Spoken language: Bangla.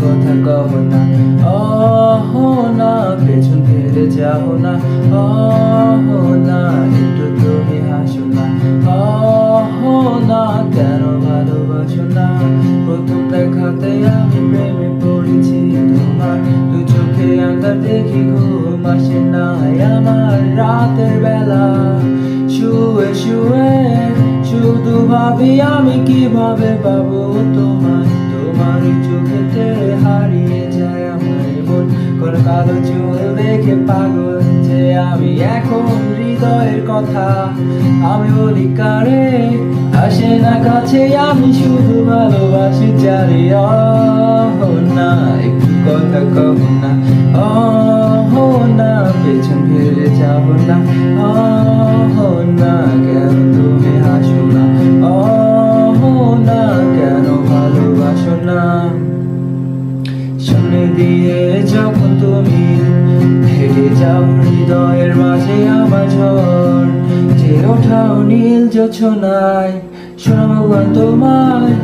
কথা কহ না, না পেছন ফিরে যাও না, না একটু তুমি হাসো না, না কেন ভালোবাসো না। প্রথম দেখাতে আমি প্রেমে পড়েছি তোমার, দু চোখে আঁধার দেখি ঘুম আসে না আমার রাতের বেলা। শুয়ে শুয়ে শুধু ভাবি আমি কিভাবে পাবো তোমায়, তোমার চোখেতে হারিয়ে যায় আমার মন। কোন কালো চুল দেখে পাগল যে আমি এখন হৃদয়ের কথা আমি বলি কারে, আসে না কাছে আমি শুধু ভালোবাসি যারে। না একটু কথা কহ না, না পেছন ফিরে যাব না, না কেন তুমি হাসো না, না কেন ভালোবাসো না। সামনে দিয়ে যখন তুমি হেঁটে যাও হৃদয়ের মাঝে আমার ঝড়, যে ওঠাও নীল জোছনায় শোনাবো গান তোমায়।